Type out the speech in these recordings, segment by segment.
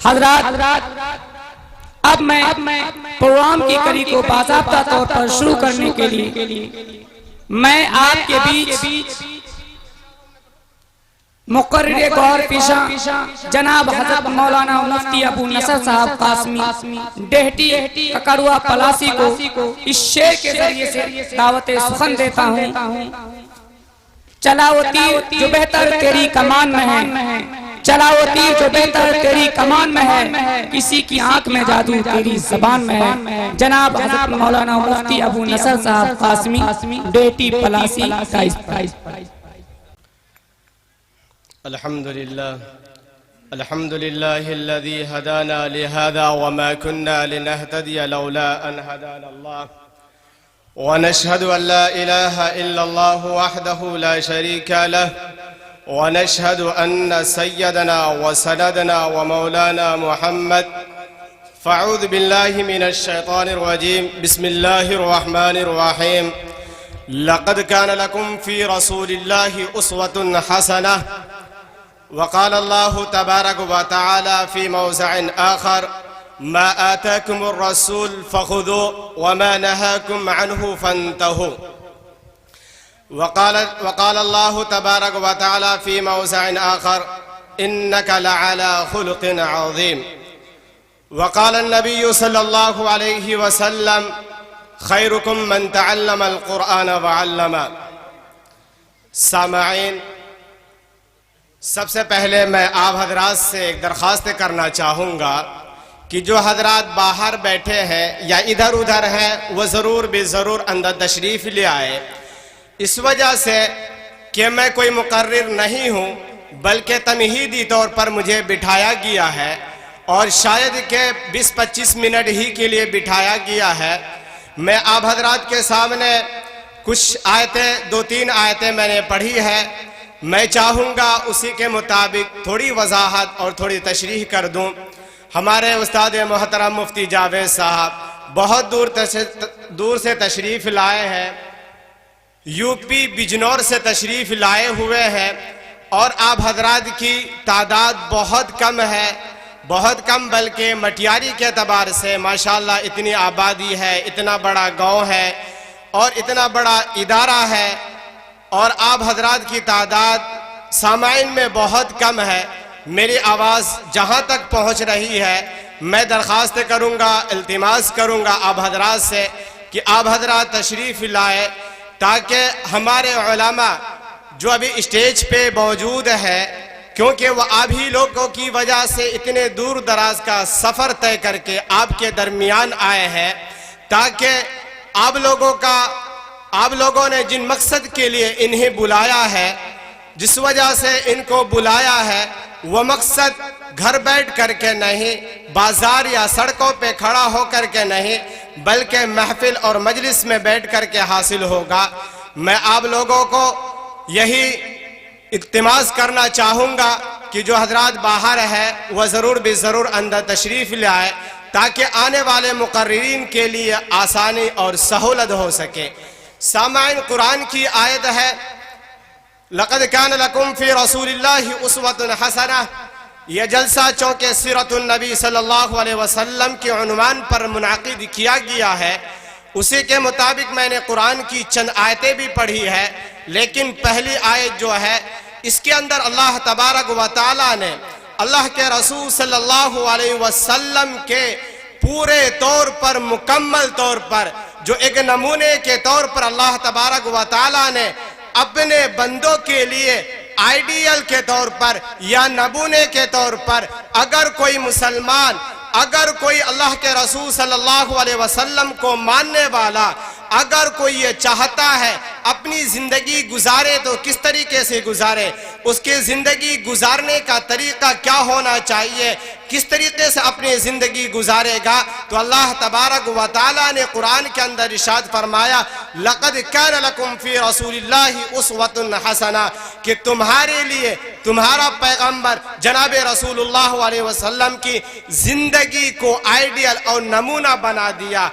حضرات اب میں پروگرام کی کڑی کو باضابطہ طور پر شروع کرنے کے لیے میں آپ کے بیچ مقرر غور پیشہ جناب حضرت مولانا مفتی ابو نصر صاحب قاسمی ڈہٹی ککڑوا پلاسی کو اس شعر کے ذریعے سے دعوت سخن دیتا ہوں۔ چلا وہ تیر جو بہتر تیری کمان میں ہے، چلا وہ تیر جو بہتر تیری کمان میں ہے، کسی کی آنکھ میں جادو تیری زبان میں ہے۔ جناب حضرت مولانا مفتی ابو نصر صاحب قاسمی ڈہٹی پلاسی کا الحمد لله الذي هدانا لهذا وما كنا لنهتدي لولا أن هدانا الله، ونشهد أن لا إله إلا الله وحده لا شريك له، ونشهد أن سيدنا وسندنا ومولانا محمد. فأعوذ بالله من الشيطان الرجيم. بسم الله الرحمن الرحيم. لقد كان لكم في رسول الله أسوة حسنة. وقال الله تبارك وتعالى في موضع آخر: ما آتاكم الرسول فخذوه وما نهاكم عنه فانتهوا. وقال الله تبارك وتعالى في موضع آخر: إنك لعلى خلق عظيم. وقال النبي صلى الله عليه وسلم: خيركم من تعلم القرآن وعلمه. سامعین، سب سے پہلے میں آپ حضرات سے ایک درخواست کرنا چاہوں گا کہ جو حضرات باہر بیٹھے ہیں یا ادھر ادھر ہیں وہ ضرور بھی ضرور اندر تشریف لے آئے، اس وجہ سے کہ میں کوئی مقرر نہیں ہوں بلکہ تمہیدی طور پر مجھے بٹھایا گیا ہے، اور شاید کہ 20-25 منٹ ہی کے لیے بٹھایا گیا ہے۔ میں آپ حضرات کے سامنے کچھ آیتیں 2-3 آیتیں میں نے پڑھی ہے، میں چاہوں گا اسی کے مطابق تھوڑی وضاحت اور تھوڑی تشریح کر دوں۔ ہمارے استاد محترم مفتی جاوید صاحب بہت دور سے تشریف لائے ہیں، یو پی بجنور سے تشریف لائے ہوئے ہیں، اور آپ حضرات کی تعداد بہت کم ہے، بہت کم بلکہ مٹیاری کے اعتبار سے ماشاءاللہ اتنی آبادی ہے، اتنا بڑا گاؤں ہے اور اتنا بڑا ادارہ ہے، اور آپ حضرات کی تعداد سامعین میں بہت کم ہے۔ میری آواز جہاں تک پہنچ رہی ہے میں درخواست کروں گا، التماس کروں گا آپ حضرات سے کہ آپ حضرات تشریف لائے تاکہ ہمارے علماء جو ابھی اسٹیج پہ موجود ہے، کیونکہ وہ آپ ہی لوگوں کی وجہ سے اتنے دور دراز کا سفر طے کر کے آپ کے درمیان آئے ہیں، تاکہ آپ لوگوں نے جن مقصد کے لیے انہیں بلایا ہے، جس وجہ سے ان کو بلایا ہے، وہ مقصد گھر بیٹھ کر کے نہیں، بازار یا سڑکوں پہ کھڑا ہو کر کے نہیں، بلکہ محفل اور مجلس میں بیٹھ کر کے حاصل ہوگا۔ میں آپ لوگوں کو یہی التماس کرنا چاہوں گا کہ جو حضرات باہر ہیں وہ ضرور بھی ضرور اندر تشریف لے آئے تاکہ آنے والے مقررین کے لیے آسانی اور سہولت ہو سکے۔ سامعین، قرآن کی آیت ہے لقد کان لکم فی رسول اللہ اسوۃ حسنہ۔ یہ جلسہ چونکہ سیرت النبی صلی اللہ علیہ وسلم کے عنوان پر منعقد کیا گیا ہے، اسی کے مطابق میں نے قرآن کی چند آیتیں بھی پڑھی ہے، لیکن پہلی آیت جو ہے اس کے اندر اللہ تبارک و تعالیٰ نے اللہ کے رسول صلی اللہ علیہ وسلم کے پورے طور پر، مکمل طور پر، جو ایک نمونے کے طور پر اللہ تبارک و تعالیٰ نے اپنے بندوں کے لیے آئیڈیل کے طور پر یا نمونے کے طور پر، اگر کوئی مسلمان، اگر کوئی اللہ کے رسول صلی اللہ علیہ وسلم کو ماننے والا، اگر کوئی یہ چاہتا ہے اپنی زندگی گزارے تو کس طریقے سے گزارے، اس کی زندگی گزارنے کا طریقہ کیا ہونا چاہیے، کس طریقے سے اپنی زندگی گزارے گا، تو اللہ تبارک و تعالیٰ نے قرآن کے اندر ارشاد فرمایا لقد کان لکم فی رسول اللہ اسوۃ حسنہ، کہ تمہارے لیے تمہارا پیغمبر جناب رسول اللہ علیہ وسلم کی زندگی کو آئیڈیل اور نمونہ بنا دیا۔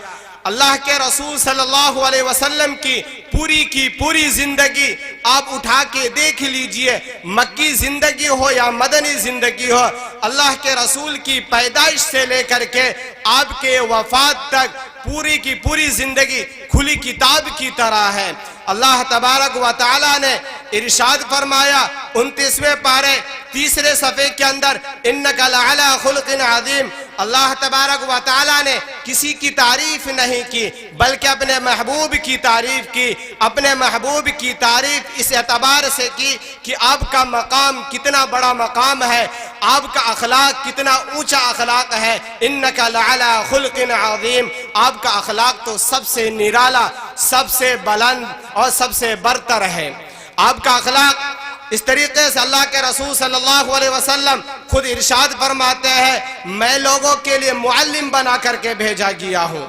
اللہ کے رسول صلی اللہ علیہ وسلم کی پوری زندگی آپ اٹھا کے دیکھ لیجئے، مکی زندگی ہو یا مدنی زندگی ہو، اللہ کے رسول کی پیدائش سے لے کر کے آپ کے وفات تک پوری کی پوری زندگی کھلی کتاب کی طرح ہے۔ اللہ تبارک و تعالی نے ارشاد فرمایا 29ویں پارے 3 صفحے کے اندر، انک لعلی خلق عظیم۔ اللہ تبارک و تعالی نے کسی کی تعریف نہیں کی بلکہ اپنے محبوب کی تعریف کی۔ اپنے محبوب کی تعریف اس اعتبار سے کی کہ آپ کا مقام کتنا بڑا مقام ہے، آپ کا اخلاق کتنا اونچا اخلاق ہے۔ انک لعلی خلق عظیم، آپ کا اخلاق تو سب سے نرالا، سب سے بلند اور سب سے برتر ہے۔ آپ کا اخلاق اس طریقے سے اللہ کے رسول صلی اللہ علیہ وسلم خود ارشاد فرماتے ہیں، میں لوگوں کے لیے معلم بنا کر کے بھیجا گیا ہوں،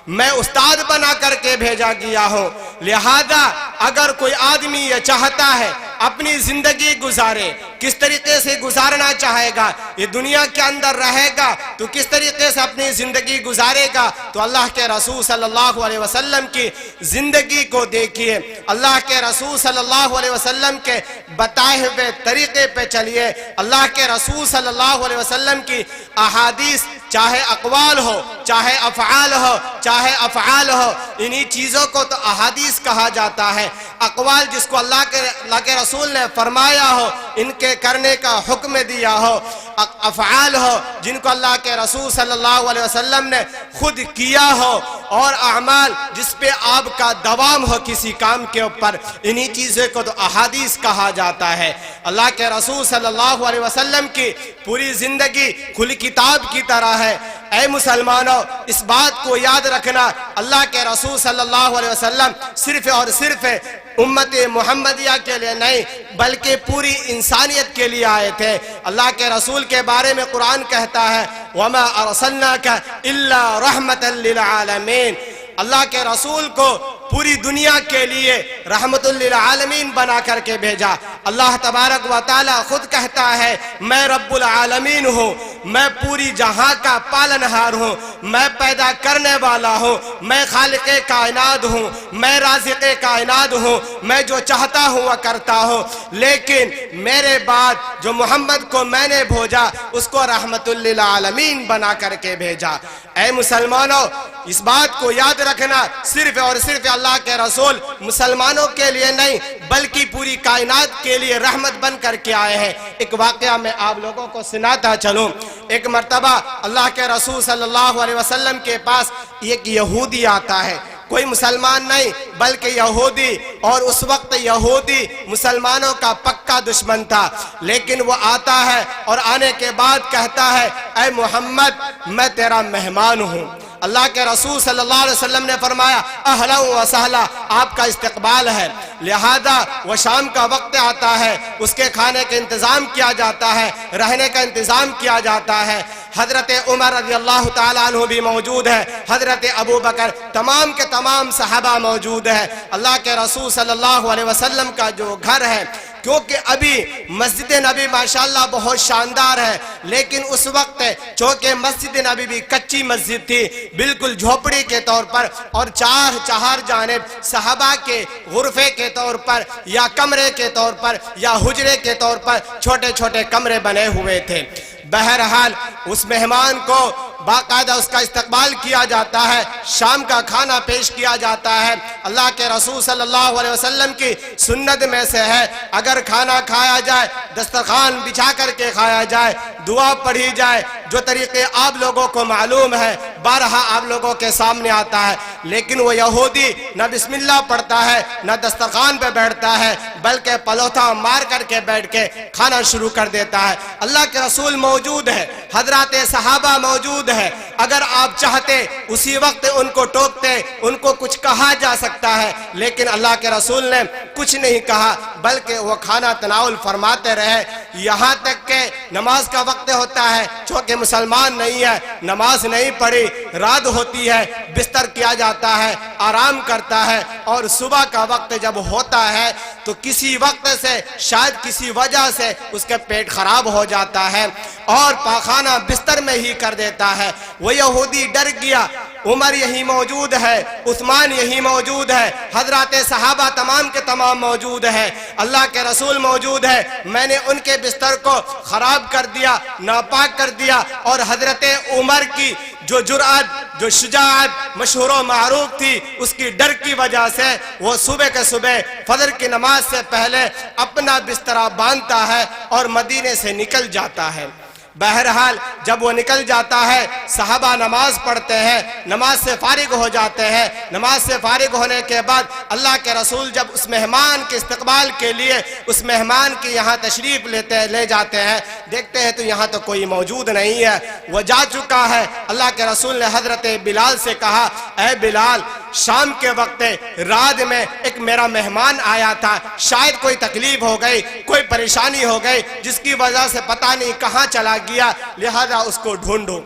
میں استاد بنا کر کے بھیجا گیا ہوں۔ لہذا اگر کوئی آدمی یہ چاہتا ہے اپنی زندگی گزارے، کس طریقے سے گزارنا چاہے گا، یہ دنیا کے اندر رہے گا تو کس طریقے سے اپنی زندگی گزارے گا، تو اللہ کے رسول صلی اللہ علیہ وسلم کی زندگی کو دیکھیے، اللہ کے رسول صلی اللہ علیہ وسلم کے بتائے ہوئے طریقے پہ چلیے۔ اللہ کے رسول صلی اللہ علیہ وسلم کی احادیث چاہے اقوال ہو، چاہے افعال ہو، چاہے افعال ہو، انہی چیزوں کو تو احادیث کہا جاتا ہے۔ اقوال جس کو اللہ کے رسول نے فرمایا ہو، ان کے کرنے کا حکم دیا ہو، افعال ہو جن کو اللہ کے رسول صلی اللہ علیہ وسلم نے خود کیا ہو، اور اعمال جس پہ آپ کا دوام ہو کسی کام کے اوپر، انہی چیزوں کو تو احادیث کہا جاتا ہے۔ اللہ کے رسول صلی اللہ علیہ وسلم کی پوری زندگی کھلی کتاب کی طرح ہے۔ اے مسلمانوں، اس بات کو یاد رکھنا، اللہ کے رسول صلی اللہ علیہ وسلم صرف اور صرف امت محمدیہ کے لیے نہیں بلکہ پوری انسانیت کے لیے آئے تھے۔ اللہ کے رسول کے بارے میں قرآن کہتا ہے وَمَا أَرْسَلْنَاكَ إِلَّا رَحْمَةً لِلْعَالَمِينَ، اللہ کے رسول کو پوری دنیا کے لیے رحمت للعالمین بنا کر کے بھیجا۔ اللہ تبارک و تعالی خود کہتا ہے میں رب العالمین ہوں، میں پوری جہاں کا پالنہار ہوں، میں پیدا کرنے والا ہوں، میں خالق کائنات ہوں، میں رازق کائنات ہوں، میں جو چاہتا ہوں وہ کرتا ہوں۔ لیکن میرے بعد جو محمد کو میں نے بھیجا اس کو رحمت للعالمین بنا کر کے بھیجا۔ اے مسلمانوں، اس بات کو یاد رکھنا، صرف اور صرف اللہ کے رسول مسلمانوں کے لیے نہیں بلکہ پوری کائنات کے لیے رحمت بن کر کے آئے ہیں۔ ایک واقعہ میں آپ لوگوں کو سناتا چلوں۔ ایک مرتبہ اللہ کے رسول صلی اللہ علیہ وسلم کے پاس ایک یہودی آتا ہے، کوئی مسلمان نہیں بلکہ یہودی، اور اس وقت یہودی مسلمانوں کا پکا دشمن تھا، لیکن وہ آتا ہے اور آنے کے بعد کہتا ہے اے محمد میں تیرا مہمان ہوں۔ اللہ کے رسول صلی اللہ علیہ وسلم نے فرمایا اہلا و سہلا، آپ کا استقبال ہے۔ لہذا وہ شام کا وقت آتا ہے، اس کے کھانے کا انتظام کیا جاتا ہے، رہنے کا انتظام کیا جاتا ہے۔ حضرت عمر رضی اللہ تعالیٰ عنہ بھی موجود ہے، حضرت ابو بکر، تمام کے تمام صحابہ موجود ہے۔ اللہ کے رسول صلی اللہ علیہ وسلم کا جو گھر ہے، کیونکہ ابھی مسجد نبی ماشاءاللہ بہت شاندار ہے، لیکن اس وقت چونکہ مسجد نبی بھی کچی مسجد تھی، بالکل جھوپڑی کے طور پر، اور چار جانب صحابہ کے غرفے کے طور پر یا کمرے کے طور پر یا حجرے کے طور پر چھوٹے چھوٹے کمرے بنے ہوئے تھے۔ بہرحال اس مہمان کو باقاعدہ اس کا استقبال کیا جاتا ہے، شام کا کھانا پیش کیا جاتا ہے۔ اللہ کے رسول صلی اللہ علیہ وسلم کی سنت میں سے ہے اگر کھانا کھایا جائے دسترخوان بچھا کر کے کھایا جائے، دعا پڑھی جائے، جو طریقے آپ لوگوں کو معلوم ہے بارہا آپ لوگوں کے سامنے آتا ہے۔ لیکن وہ یہودی نہ بسم اللہ پڑھتا ہے نہ دسترخوان پہ بیٹھتا ہے بلکہ پلوتھا مار کر کے بیٹھ کے کھانا شروع کر دیتا ہے۔ اللہ کے رسول موجود ہے، حضرات صحابہ موجود ہے، اگر آپ چاہتے اسی وقت ان کو ٹوکتے، ان کو کچھ کہا جا سکتا ہے، لیکن اللہ کے رسول نے کچھ نہیں کہا بلکہ وہ کھانا تناول فرماتے رہے، یہاں تک کہ نماز کا وقت ہوتا ہے۔ چونکہ مسلمان نہیں ہے، نماز نہیں پڑھی، رات ہوتی ہے، بستر کیا جاتا ہے، آرام کرتا ہے، اور صبح کا وقت جب ہوتا ہے تو کسی وقت سے شاید کسی وجہ سے اس کے پیٹ خراب ہو جاتا ہے۔ اور پاخانہ بستر میں ہی کر دیتا ہے۔ وہ یہودی ڈر گیا، عمر یہی موجود ہے، عثمان یہی موجود ہے، حضرات صحابہ تمام کے تمام موجود ہے، اللہ کے رسول موجود ہے، میں نے ان کے بستر کو خراب کر دیا، ناپاک کر دیا۔ اور حضرت عمر کی جو جرأت، جو شجاعت مشہور و معروف تھی، اس کی ڈر کی وجہ سے وہ صبح کے صبح فجر کی نماز سے پہلے اپنا بستر باندھتا ہے اور مدینے سے نکل جاتا ہے۔ بہرحال جب وہ نکل جاتا ہے، صحابہ نماز پڑھتے ہیں، نماز سے فارغ ہو جاتے ہیں۔ نماز سے فارغ ہونے کے بعد اللہ کے رسول جب اس مہمان کے استقبال کے لیے اس مہمان کی یہاں تشریف لے جاتے ہیں، دیکھتے ہیں تو یہاں تو کوئی موجود نہیں ہے، وہ جا چکا ہے۔ اللہ کے رسول نے حضرت بلال سے کہا، اے بلال، شام کے وقت رات میں ایک میرا مہمان آیا تھا، شاید کوئی تکلیف ہو گئی، کوئی پریشانی ہو گئی، جس کی وجہ سے پتہ نہیں کہاں چلا گیا، لہذا اس کو ڈھونڈو۔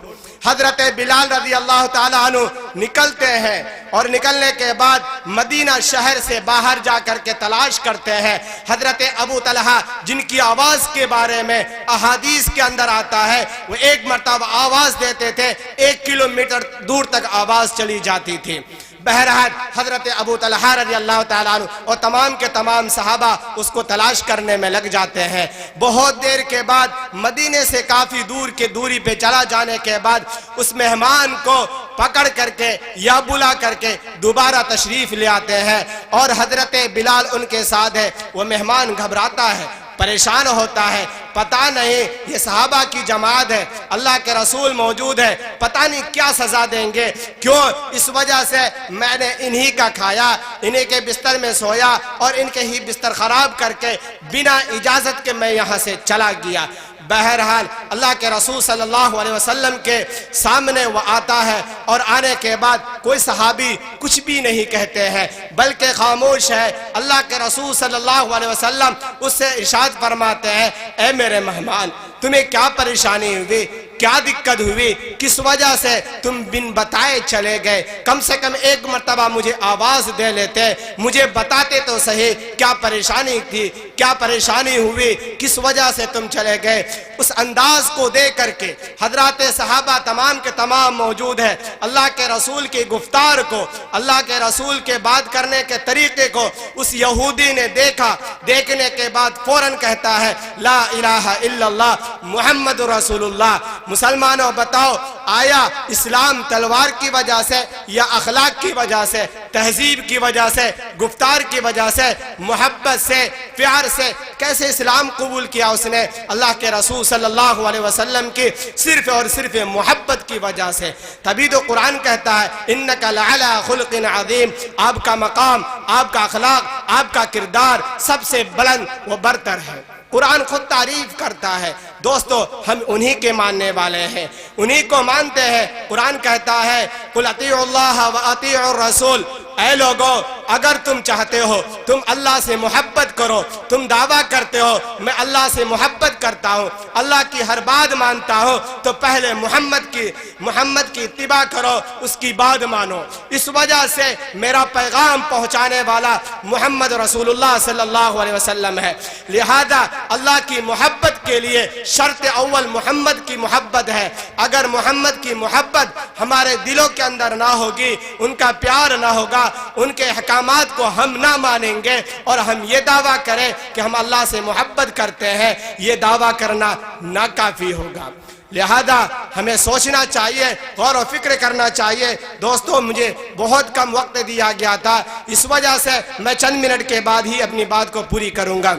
حضرت بلال رضی اللہ تعالیٰ عنہ نکلتے ہیں اور نکلنے کے بعد مدینہ شہر سے باہر جا کر کے تلاش کرتے ہیں۔ حضرت ابو طلحہ جن کی آواز کے بارے میں احادیث کے اندر آتا ہے، وہ ایک مرتبہ آواز دیتے تھے، 1 کلومیٹر دور تک آواز چلی جاتی تھی۔ بہرحال حضرت ابو طلحہ رضی اللہ تعالیٰ عنہ اور تمام کے تمام صحابہ اس کو تلاش کرنے میں لگ جاتے ہیں۔ بہت دیر کے بعد مدینے سے کافی دور کی دوری پہ چلا جانے کے بعد اس مہمان کو پکڑ کر کے یا بلا کر کے دوبارہ تشریف لے آتے ہیں، اور حضرت بلال ان کے ساتھ ہے۔ وہ مہمان گھبراتا ہے، پریشان ہوتا ہے، پتہ نہیں یہ صحابہ کی جماعت ہے، اللہ کے رسول موجود ہے، پتہ نہیں کیا سزا دیں گے، کیوں اس وجہ سے میں نے انہی کا کھایا، انہی کے بستر میں سویا اور ان کے ہی بستر خراب کر کے بنا اجازت کے میں یہاں سے چلا گیا۔ بہرحال اللہ کے رسول صلی اللہ علیہ وسلم کے سامنے وہ آتا ہے، اور آنے کے بعد کوئی صحابی کچھ بھی نہیں کہتے ہیں بلکہ خاموش ہے۔ اللہ کے رسول صلی اللہ علیہ وسلم اس سے ارشاد فرماتے ہیں، اے میرے مہمان، تمہیں کیا پریشانی ہوئی، کیا دقت ہوئی، کس وجہ سے تم بن بتائے چلے گئے؟ کم سے کم ایک مرتبہ مجھے آواز دے لیتے، مجھے بتاتے تو صحیح کیا پریشانی تھی، کیا پریشانی ہوئی، کس وجہ سے تم چلے گئے۔ اس انداز کو دے کر کے حضرات صحابہ تمام کے تمام موجود ہے، اللہ کے رسول کی گفتار کو، اللہ کے رسول کے بات کرنے کے طریقے کو اس یہودی نے دیکھا۔ دیکھنے کے بعد فوراً کہتا ہے، لا الہ الا اللہ محمد رسول اللہ۔ مسلمانوں بتاؤ، آیا اسلام تلوار کی وجہ سے یا اخلاق کی وجہ سے، تہذیب کی وجہ سے، گفتار کی وجہ سے، محبت سے، پیار سے کیسے اسلام قبول کیا اس نے؟ اللہ کے رسول صلی اللہ علیہ وسلم کی صرف اور صرف محبت کی وجہ سے۔ تبھی تو قرآن کہتا ہے، انک لعلی خلق عظیم، آپ کا مقام، آپ کا اخلاق، آپ کا کردار سب سے بلند و برتر ہے۔ قرآن خود تعریف کرتا ہے۔ دوستو، ہم انہی کے ماننے والے ہیں، انہی کو مانتے ہیں۔ قرآن کہتا ہے، قل اطیعوا اللہ و اطیعوا الرسول، اے لوگو اگر تم چاہتے ہو تم اللہ سے محبت کرو، تم دعویٰ کرتے ہو میں اللہ سے محبت کرتا ہوں، اللہ کی ہر بات مانتا ہوں، تو پہلے محمد کی اتباع کرو، اس کی بات مانو۔ اس وجہ سے میرا پیغام پہنچانے والا محمد رسول اللہ صلی اللہ علیہ وسلم ہے۔ لہذا اللہ کی محبت کے لیے شرط اول محمد کی محبت ہے۔ اگر محمد کی محبت ہمارے دلوں کے اندر نہ ہوگی، ان کا پیار نہ ہوگا، ان کے احکامات کو ہم نہ مانیں گے، اور ہم یہ دعویٰ کریں کہ ہم اللہ سے محبت کرتے ہیں، یہ دعویٰ کرنا ناکافی ہوگا۔ لہذا ہمیں سوچنا چاہیے، غور و فکر کرنا چاہیے۔ دوستو، مجھے بہت کم وقت دیا گیا تھا، اس وجہ سے میں چند منٹ کے بعد ہی اپنی بات کو پوری کروں گا۔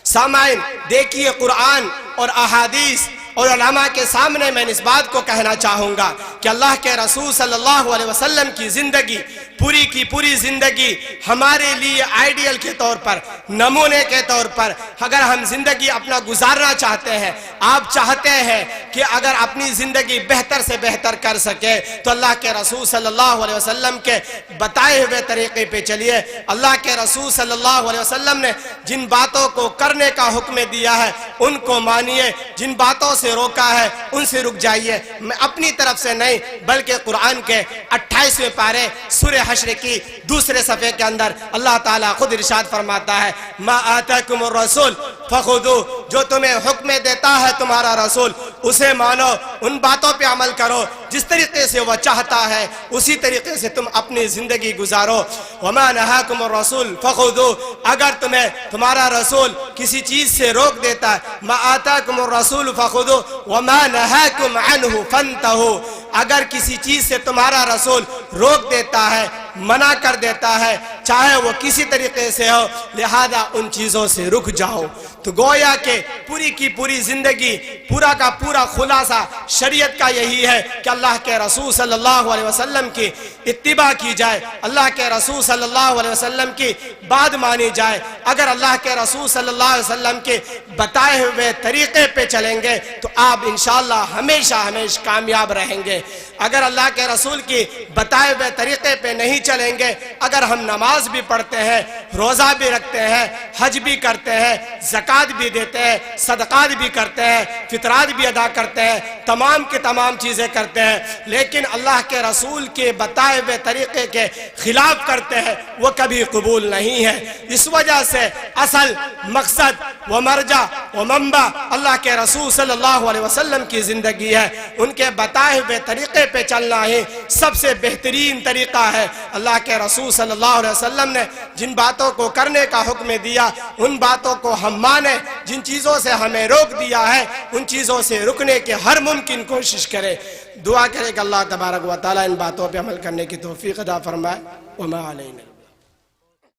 سامعین، دیکھیے قرآن اور احادیث اور علماء کے سامنے میں اس بات کو کہنا چاہوں گا کہ اللہ کے رسول صلی اللہ علیہ وسلم کی زندگی، پوری کی پوری زندگی ہمارے لیے آئیڈیل کے طور پر، نمونے کے طور پر اگر ہم زندگی اپنا گزارنا چاہتے ہیں، آپ چاہتے ہیں کہ اگر اپنی زندگی بہتر سے بہتر کر سکے تو اللہ کے رسول صلی اللہ علیہ وسلم کے بتائے ہوئے طریقے پہ چلیے۔ اللہ کے رسول صلی اللہ علیہ وسلم نے جن باتوں کو کرنے کا حکم دیا ہے ان کو مانیے، جن باتوں سے روکا ہے ان سے رک جائیے. میں اپنی طرف سے نہیں بلکہ قرآن کے 28ویں پارے سورہ حشر کی دوسرے صفحے کے اندر اللہ تعالیٰ خود ارشاد فرماتا ہے ما آتاکم الرسول فخذوہ، جو تمہیں حکم دیتا ہے تمہارا رسول اسے مانو، ان باتوں پہ عمل کرو جس طریقے سے وہ چاہتا ہے اسی طریقے سے تم اپنی زندگی گزارو. وما نہاکم الرسول فخذوہ، اگر تمہیں تمہارا رسول کسی چیز سے روک دیتا ہے ما آتاکم الرسول فخذوہ وما نہاکم عنہ فانتہوا، اگر کسی چیز سے تمہارا رسول روک دیتا ہے منع کر دیتا ہے چاہے وہ کسی طریقے سے ہو لہذا ان چیزوں سے رک جاؤ. تو گویا کہ پوری کی پوری زندگی پورا کا پورا خلاصہ شریعت کا یہی ہے کہ اللہ کے رسول صلی اللہ علیہ وسلم کی اتباع کی جائے، اللہ کے رسول صلی اللہ علیہ وسلم کی بات مانی جائے. اگر اللہ کے رسول صلی اللہ علیہ وسلم کے بتائے ہوئے طریقے پہ چلیں گے تو آپ انشاءاللہ ہمیشہ کامیاب رہیں گے. اگر اللہ کے رسول کی بتائے ہوئے طریقے پہ نہیں چلیں گے، اگر ہم نماز بھی پڑھتے ہیں، روزہ بھی رکھتے ہیں، حج بھی کرتے ہیں، زکوٰۃ بھی دیتے ہیں، صدقات بھی کرتے ہیں، فطرات بھی ادا کرتے ہیں، تمام کی تمام چیزیں کرتے ہیں، لیکن اللہ کے رسول کے بتائے ہوئے طریقے کے خلاف کرتے ہیں، وہ کبھی قبول نہیں ہے. اس وجہ سے اصل مقصد و مرجع و منبع اللہ کے رسول صلی اللہ علیہ وسلم کی زندگی ہے. ان کے بتائے ہوئے طریقے پہ چلنا ہی سب سے بہترین طریقہ ہے. اللہ کے رسول صلی اللہ علیہ وسلم نے جن باتوں کو کرنے کا حکم دیا ان باتوں کو ہم مانیں، جن چیزوں سے ہمیں روک دیا ہے ان چیزوں سے رکنے کی ہر ممکن کوشش کرے. دعا کرے کہ اللہ تبارک و تعالی ان باتوں پہ عمل کرنے کی توفیق عطا فرمائے. وما علینا.